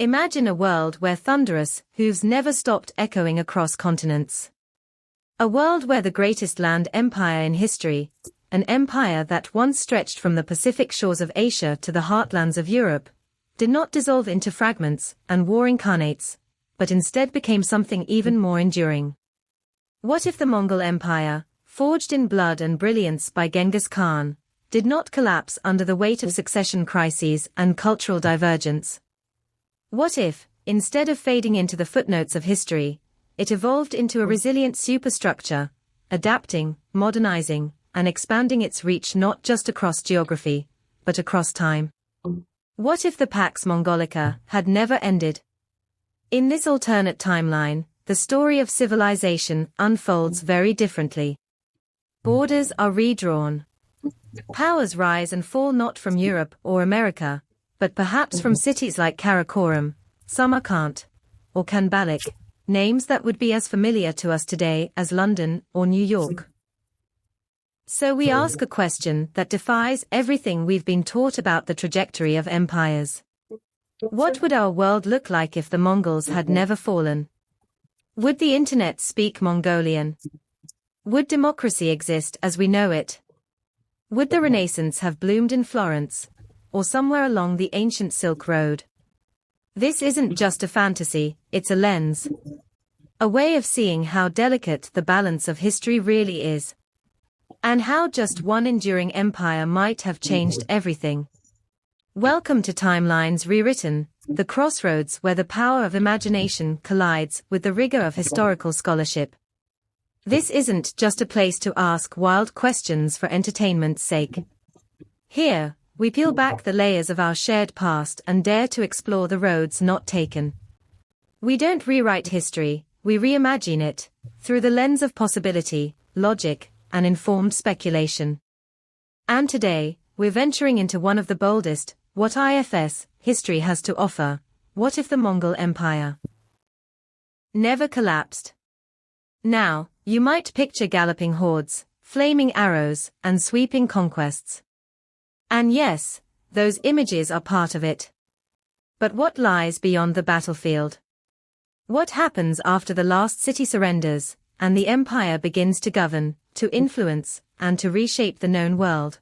Imagine a world where thunderous hooves never stopped echoing across continents. A world where the greatest land empire in history, an empire that once stretched from the Pacific shores of Asia to the heartlands of Europe, did not dissolve into fragments and warring khanates, but instead became something even more enduring. What if the Mongol Empire, forged in blood and brilliance by Genghis Khan, did not collapse under the weight of succession crises and cultural divergence? What if, instead of fading into the footnotes of history, it evolved into a resilient superstructure, adapting, modernizing, and expanding its reach not just across geography, but across time? What if the Pax Mongolica had never ended? In this alternate timeline, the story of civilization unfolds very differently. Borders are redrawn. Powers rise and fall not from Europe or America, but perhaps from cities like Karakoram, Samarkand, or Kanbalik, names that would be as familiar to us today as London or New York. So we ask a question that defies everything we've been taught about the trajectory of empires. What would our world look like if the Mongols had never fallen? Would the internet speak Mongolian? Would democracy exist as we know it? Would the Renaissance have bloomed in Florence, or somewhere along the ancient Silk Road? This isn't just a fantasy, it's a lens. A way of seeing how delicate the balance of history really is. And how just one enduring empire might have changed everything. Welcome to Timelines Rewritten, the crossroads where the power of imagination collides with the rigor of historical scholarship. This isn't just a place to ask wild questions for entertainment's sake. Here, we peel back the layers of our shared past and dare to explore the roads not taken. We don't rewrite history, we reimagine it, through the lens of possibility, logic, and informed speculation. And today, we're venturing into one of the boldest, what ifs, history has to offer. What if the Mongol Empire never collapsed? Now, you might picture galloping hordes, flaming arrows, and sweeping conquests. And yes, those images are part of it. But what lies beyond the battlefield? What happens after the last city surrenders, and the empire begins to govern, to influence, and to reshape the known world?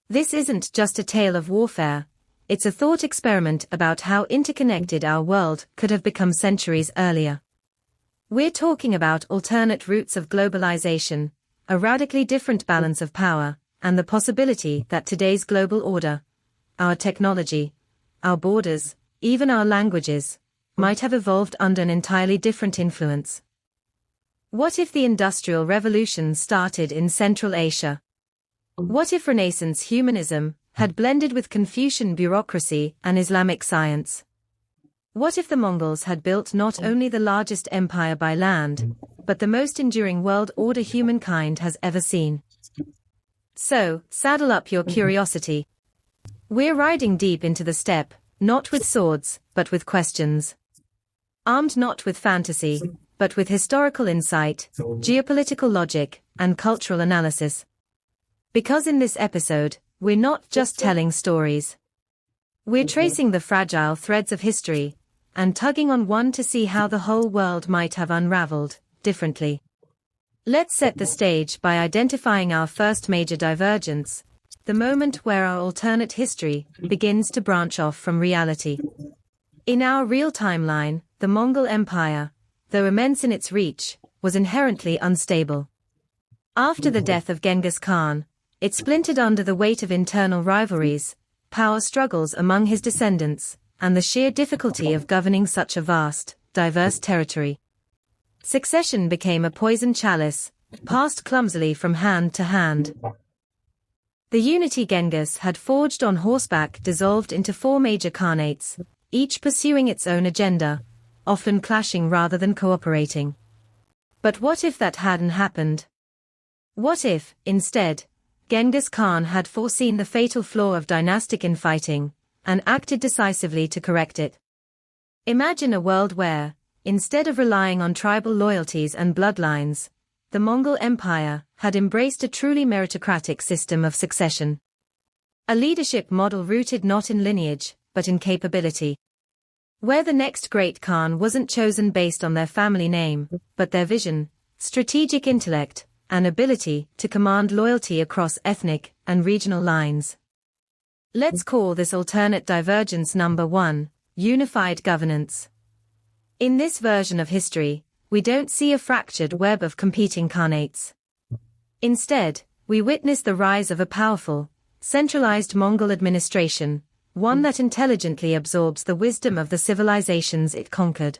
This isn't just a tale of warfare, it's a thought experiment about how interconnected our world could have become centuries earlier. We're talking about alternate routes of globalization, a radically different balance of power, and the possibility that today's global order, our technology, our borders, even our languages, might have evolved under an entirely different influence. What if the Industrial Revolution started in Central Asia? What if Renaissance humanism had blended with Confucian bureaucracy and Islamic science? What if the Mongols had built not only the largest empire by land, but the most enduring world order humankind has ever seen? So, saddle up your curiosity. We're riding deep into the steppe, not with swords, but with questions. Armed not with fantasy, but with historical insight, geopolitical logic, and cultural analysis. Because in this episode, we're not just telling stories. We're tracing the fragile threads of history, and tugging on one to see how the whole world might have unraveled, differently. Let's set the stage by identifying our first major divergence, the moment where our alternate history begins to branch off from reality. In our real timeline, the Mongol Empire, though immense in its reach, was inherently unstable. After the death of Genghis Khan, it splintered under the weight of internal rivalries, power struggles among his descendants, and the sheer difficulty of governing such a vast, diverse territory. Succession became a poisoned chalice, passed clumsily from hand to hand. The unity Genghis had forged on horseback dissolved into 4 major khanates, each pursuing its own agenda, often clashing rather than cooperating. But what if that hadn't happened? What if, instead, Genghis Khan had foreseen the fatal flaw of dynastic infighting, and acted decisively to correct it? Imagine a world where, instead of relying on tribal loyalties and bloodlines, the Mongol Empire had embraced a truly meritocratic system of succession. A leadership model rooted not in lineage, but in capability. where the next great Khan wasn't chosen based on their family name, but their vision, strategic intellect, and ability to command loyalty across ethnic and regional lines. Let's call this alternate divergence number 1, unified governance. In this version of history, we don't see a fractured web of competing Khanates. Instead, we witness the rise of a powerful, centralized Mongol administration, one that intelligently absorbs the wisdom of the civilizations it conquered.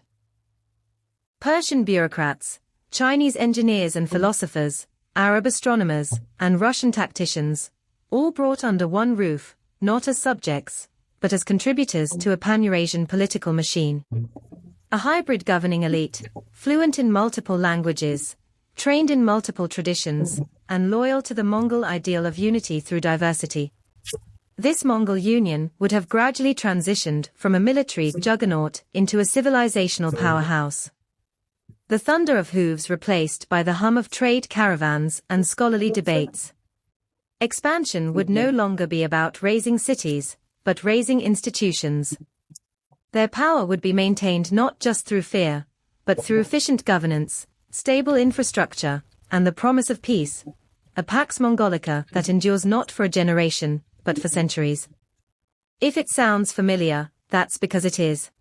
Persian bureaucrats, Chinese engineers and philosophers, Arab astronomers, and Russian tacticians, all brought under one roof, not as subjects, but as contributors to a pan-Eurasian political machine. A hybrid governing elite, fluent in multiple languages, trained in multiple traditions, and loyal to the Mongol ideal of unity through diversity. This Mongol union would have gradually transitioned from a military juggernaut into a civilizational powerhouse. The thunder of hooves replaced by the hum of trade caravans and scholarly debates. Expansion would no longer be about raising cities, but raising institutions. Their power would be maintained not just through fear, but through efficient governance, stable infrastructure, and the promise of peace, a Pax Mongolica that endures not for a generation, but for centuries. If it sounds familiar, that's because it is.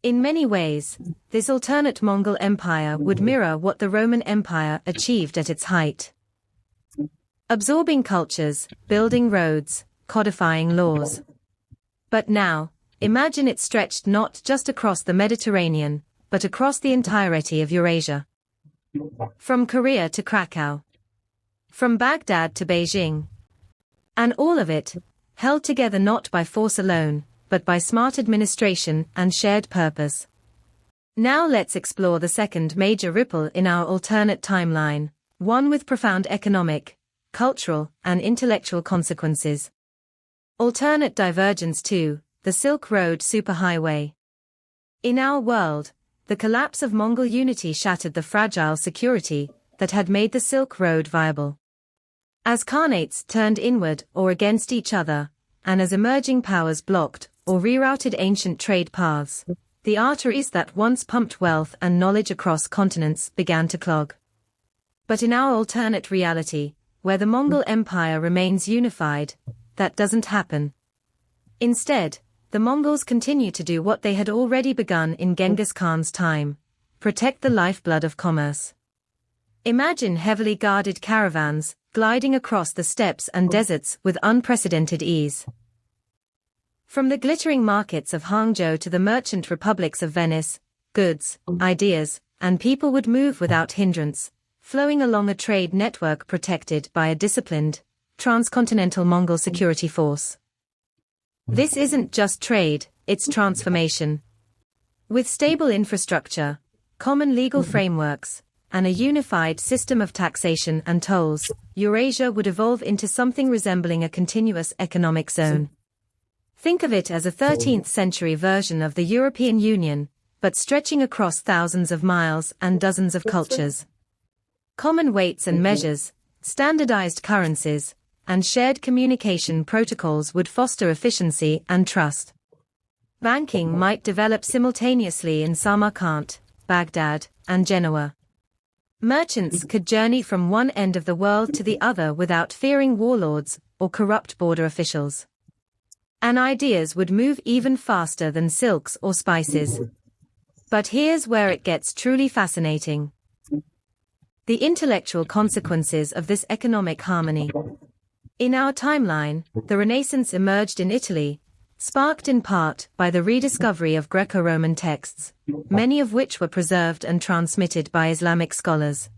In many ways, this alternate Mongol Empire would mirror what the Roman Empire achieved at its height. Absorbing cultures, building roads, codifying laws. But now, imagine it stretched not just across the Mediterranean, but across the entirety of Eurasia. From Korea to Krakow. From Baghdad to Beijing. And all of it, held together not by force alone, but by smart administration and shared purpose. Now let's explore the second major ripple in our alternate timeline, one with profound economic, cultural, and intellectual consequences. Alternate Divergence 2, the Silk Road Superhighway. In our world, the collapse of Mongol unity shattered the fragile security that had made the Silk Road viable. As Khanates turned inward or against each other, and as emerging powers blocked or rerouted ancient trade paths, the arteries that once pumped wealth and knowledge across continents began to clog. But in our alternate reality, where the Mongol Empire remains unified, that doesn't happen. Instead, the Mongols continue to do what they had already begun in Genghis Khan's time: protect the lifeblood of commerce. Imagine heavily guarded caravans gliding across the steppes and deserts with unprecedented ease. From the glittering markets of Hangzhou to the merchant republics of Venice, goods, ideas, and people would move without hindrance, flowing along a trade network protected by a disciplined, transcontinental Mongol security force. This isn't just trade, it's transformation. With stable infrastructure, common legal frameworks, and a unified system of taxation and tolls, Eurasia would evolve into something resembling a continuous economic zone. Think of it as a 13th century version of the European Union, but stretching across thousands of miles and dozens of cultures. Common weights and measures, standardized currencies, and shared communication protocols would foster efficiency and trust. Banking might develop simultaneously in Samarkand, Baghdad, and Genoa. Merchants could journey from one end of the world to the other without fearing warlords or corrupt border officials. And ideas would move even faster than silks or spices. But here's where it gets truly fascinating. The intellectual consequences of this economic harmony. In our timeline, the Renaissance emerged in Italy, sparked in part by the rediscovery of Greco-Roman texts, many of which were preserved and transmitted by Islamic scholars.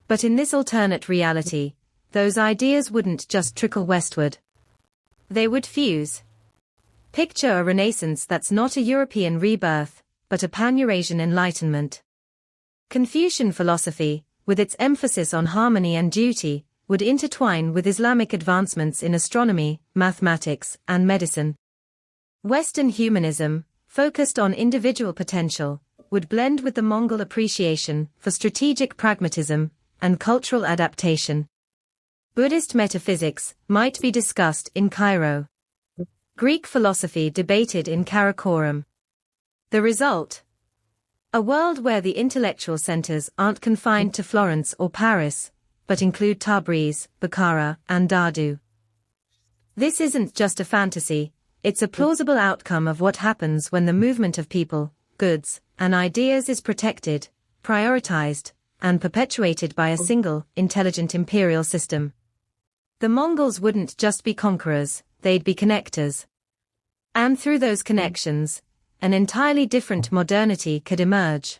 But in this alternate reality, those ideas wouldn't just trickle westward. They would fuse. Picture a Renaissance that's not a European rebirth, but a pan-Eurasian enlightenment. Confucian philosophy, with its emphasis on harmony and duty, would intertwine with Islamic advancements in astronomy, mathematics, and medicine. Western humanism, focused on individual potential, would blend with the Mongol appreciation for strategic pragmatism and cultural adaptation. Buddhist metaphysics might be discussed in Cairo. Greek philosophy debated in Karakorum. The result? A world where the intellectual centers aren't confined to Florence or Paris, but include Tabriz, Bukhara, and Dardu. This isn't just a fantasy, it's a plausible outcome of what happens when the movement of people, goods, and ideas is protected, prioritized, and perpetuated by a single, intelligent imperial system. The Mongols wouldn't just be conquerors, they'd be connectors. And through those connections, an entirely different modernity could emerge.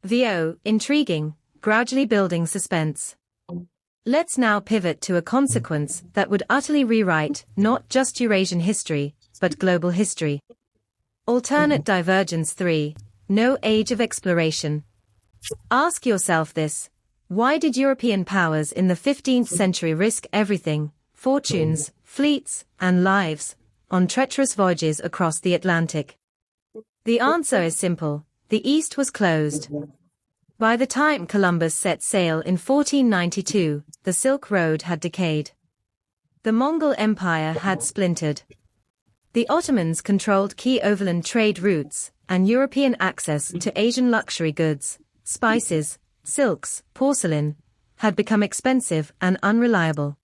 VO, intriguing, gradually building suspense. Let's now pivot to a consequence that would utterly rewrite not just Eurasian history, but global history. Alternate Divergence 3, No Age of Exploration. Ask yourself this: why did European powers in the 15th century risk everything, fortunes, fleets, and lives, on treacherous voyages across the Atlantic? The answer is simple: the East was closed. By the time Columbus set sail in 1492, the Silk Road had decayed. The Mongol Empire had splintered. The Ottomans controlled key overland trade routes, and European access to Asian luxury goods, spices, silks, porcelain, had become expensive and unreliable.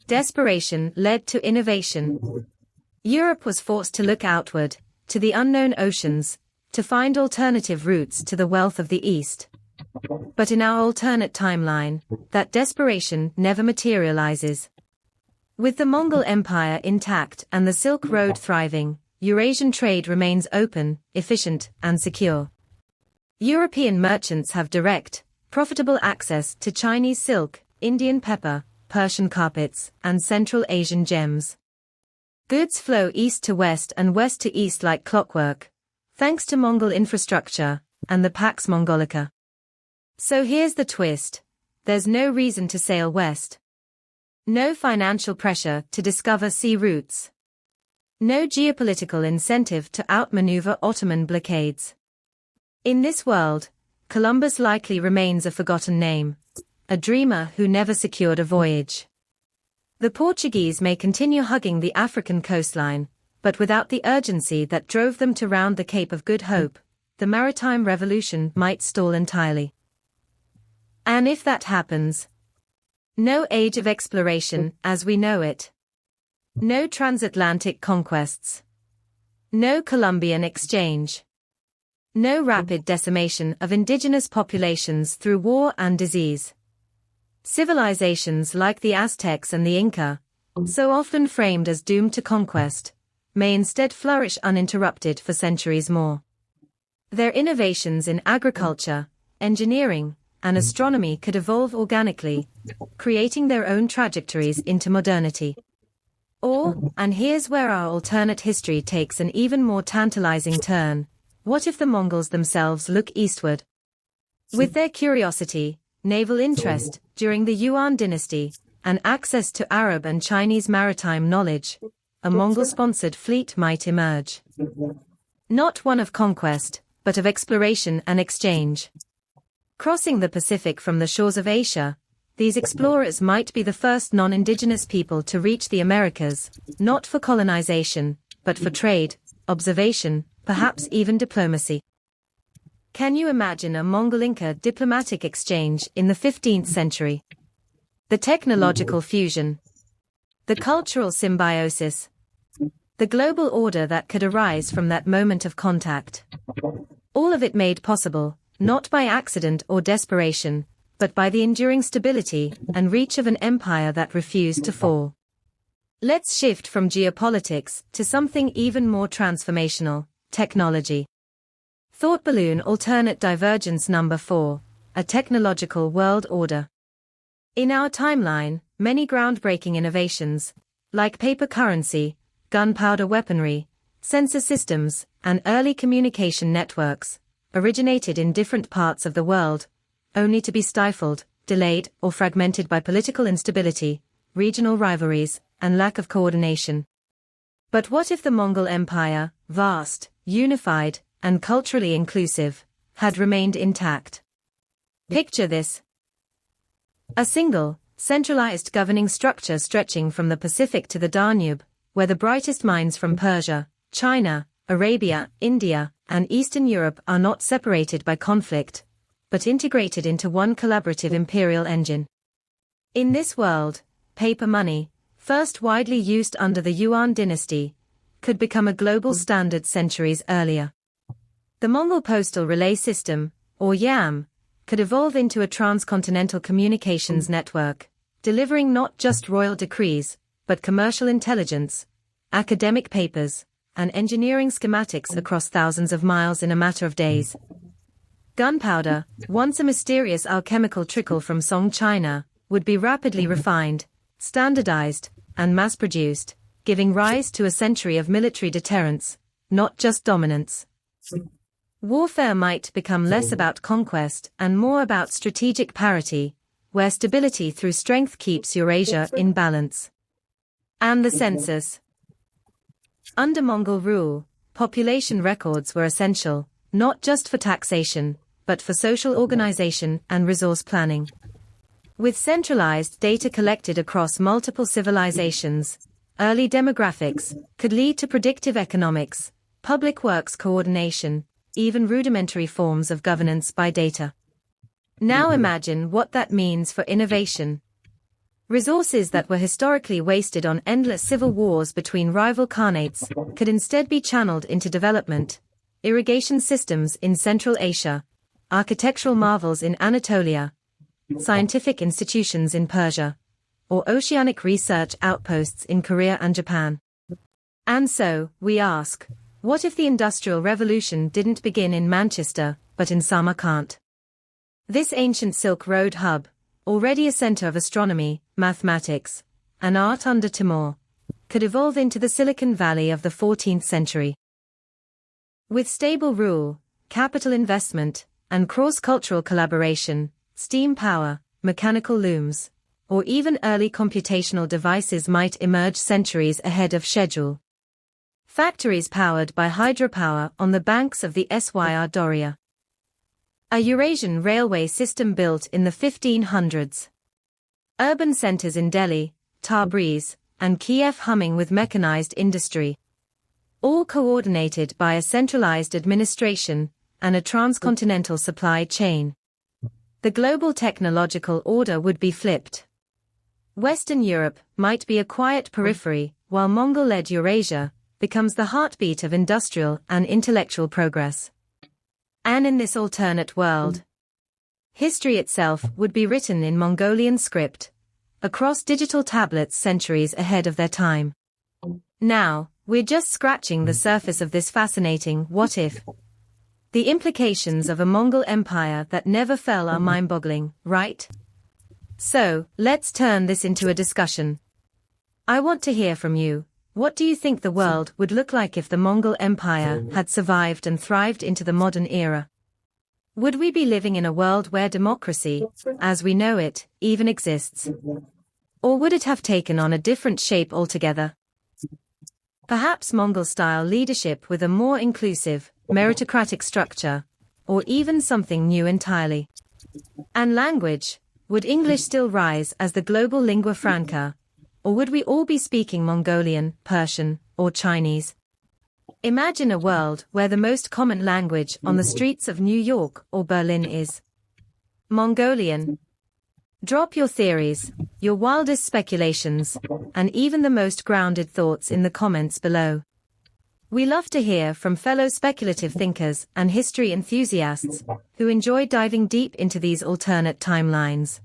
Desperation led to innovation. Europe was forced to look outward, to the unknown oceans, to find alternative routes to the wealth of the East. But in our alternate timeline, that desperation never materializes. With the Mongol Empire intact and the Silk Road thriving, Eurasian trade remains open, efficient, and secure. European merchants have direct, profitable access to Chinese silk, Indian pepper, Persian carpets, and Central Asian gems. Goods flow east to west and west to east like clockwork, thanks to Mongol infrastructure and the Pax Mongolica. So here's the twist: there's no reason to sail west. No financial pressure to discover sea routes. No geopolitical incentive to outmaneuver Ottoman blockades. In this world, Columbus likely remains a forgotten name, a dreamer who never secured a voyage. The Portuguese may continue hugging the African coastline, but without the urgency that drove them to round the Cape of Good Hope, the maritime revolution might stall entirely. And if that happens, no age of exploration as we know it. No transatlantic conquests. No Columbian exchange. No rapid decimation of indigenous populations through war and disease. Civilizations like the Aztecs and the Inca, so often framed as doomed to conquest, may instead flourish uninterrupted for centuries more. Their innovations in agriculture, engineering, and astronomy could evolve organically, creating their own trajectories into modernity. Or, and here's where our alternate history takes an even more tantalizing turn, what if the Mongols themselves look eastward? With their curiosity, naval interest during the Yuan dynasty, and access to Arab and Chinese maritime knowledge, a Mongol-sponsored fleet might emerge. Not one of conquest, but of exploration and exchange. Crossing the Pacific from the shores of Asia, these explorers might be the first non-indigenous people to reach the Americas, not for colonization, but for trade, observation, perhaps even diplomacy. Can you imagine a Mongol-Inca diplomatic exchange in the 15th century? The technological fusion. The cultural symbiosis. The global order that could arise from that moment of contact. All of it made possible, not by accident or desperation, but by the enduring stability and reach of an empire that refused to fall. Let's shift from geopolitics to something even more transformational: technology. Thought Balloon Alternate Divergence Number 4, A Technological World Order. In our timeline, many groundbreaking innovations, like paper currency, gunpowder weaponry, sensor systems, and early communication networks, originated in different parts of the world, only to be stifled, delayed, or fragmented by political instability, regional rivalries, and lack of coordination. But what if the Mongol Empire, vast, unified, and culturally inclusive, had remained intact? Picture this. A single, centralized governing structure stretching from the Pacific to the Danube, where the brightest minds from Persia, China, Arabia, India, and Eastern Europe are not separated by conflict, but integrated into one collaborative imperial engine. In this world, paper money, first widely used under the Yuan dynasty, could become a global standard centuries earlier. The Mongol postal relay system, or YAM, could evolve into a transcontinental communications network, delivering not just royal decrees, but commercial intelligence, academic papers, and engineering schematics across thousands of miles in a matter of days. Gunpowder, once a mysterious alchemical trickle from Song China, would be rapidly refined, standardized, and mass-produced, giving rise to a century of military deterrence, not just dominance. Warfare might become less about conquest and more about strategic parity, where stability through strength keeps Eurasia in balance. And the census. Under Mongol rule, population records were essential, not just for taxation, but for social organization and resource planning. With centralized data collected across multiple civilizations, early demographics could lead to predictive economics, public works coordination, even rudimentary forms of governance by data. Now imagine what that means for innovation. Resources that were historically wasted on endless civil wars between rival khanates could instead be channeled into development, irrigation systems in Central Asia, architectural marvels in Anatolia, scientific institutions in Persia, or oceanic research outposts in Korea and Japan. And so, we ask, what if the Industrial Revolution didn't begin in Manchester, but in Samarkand? This ancient Silk Road hub, already a center of astronomy, mathematics, and art under Timur, could evolve into the Silicon Valley of the 14th century. With stable rule, capital investment, and cross-cultural collaboration, steam power, mechanical looms, or even early computational devices might emerge centuries ahead of schedule. Factories powered by hydropower on the banks of the Syr Darya. A Eurasian railway system built in the 1500s. Urban centers in Delhi, Tabriz, and Kiev humming with mechanized industry. All coordinated by a centralized administration and a transcontinental supply chain. The global technological order would be flipped. Western Europe might be a quiet periphery, while Mongol-led Eurasia becomes the heartbeat of industrial and intellectual progress. And in this alternate world, history itself would be written in Mongolian script, across digital tablets centuries ahead of their time. Now, we're just scratching the surface of this fascinating what if. The implications of a Mongol empire that never fell are mind-boggling, right? So, let's turn this into a discussion. I want to hear from you. What do you think the world would look like if the Mongol Empire had survived and thrived into the modern era? Would we be living in a world where democracy, as we know it, even exists? Or would it have taken on a different shape altogether? Perhaps Mongol-style leadership with a more inclusive, meritocratic structure, or even something new entirely. And language, would English still rise as the global lingua franca? Or would we all be speaking Mongolian, Persian, or Chinese? Imagine a world where the most common language on the streets of New York or Berlin is Mongolian. Drop your theories, your wildest speculations, and even the most grounded thoughts in the comments below. We love to hear from fellow speculative thinkers and history enthusiasts who enjoy diving deep into these alternate timelines.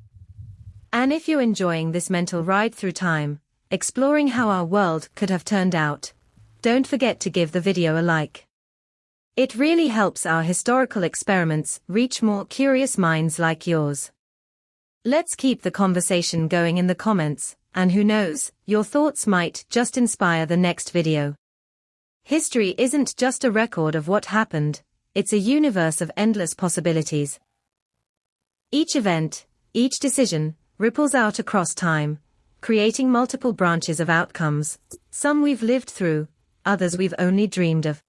And if you're enjoying this mental ride through time, exploring how our world could have turned out, don't forget to give the video a like. It really helps our historical experiments reach more curious minds like yours. Let's keep the conversation going in the comments, and who knows, your thoughts might just inspire the next video. History isn't just a record of what happened, it's a universe of endless possibilities. Each event, each decision, ripples out across time, creating multiple branches of outcomes, some we've lived through, others we've only dreamed of.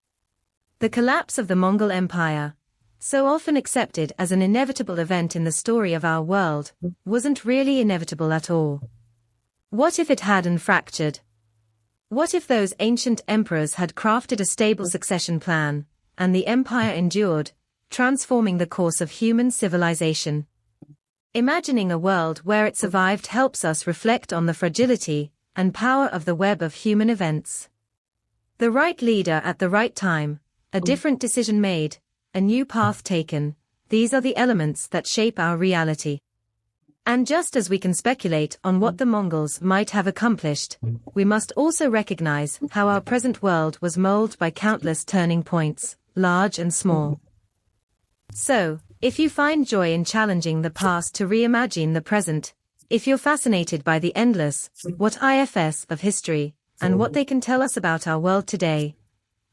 The collapse of the Mongol Empire, so often accepted as an inevitable event in the story of our world, wasn't really inevitable at all. What if it hadn't fractured? What if those ancient emperors had crafted a stable succession plan, and the empire endured, transforming the course of human civilization? Imagining a world where it survived helps us reflect on the fragility and power of the web of human events. The right leader at the right time, a different decision made, a new path taken, these are the elements that shape our reality. And just as we can speculate on what the Mongols might have accomplished, we must also recognize how our present world was molded by countless turning points, large and small. So, if you find joy in challenging the past to reimagine the present, if you're fascinated by the endless, what ifs of history, and what they can tell us about our world today,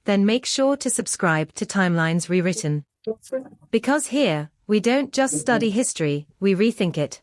then make sure to subscribe to Timelines Rewritten. Because here, we don't just study history, we rethink it.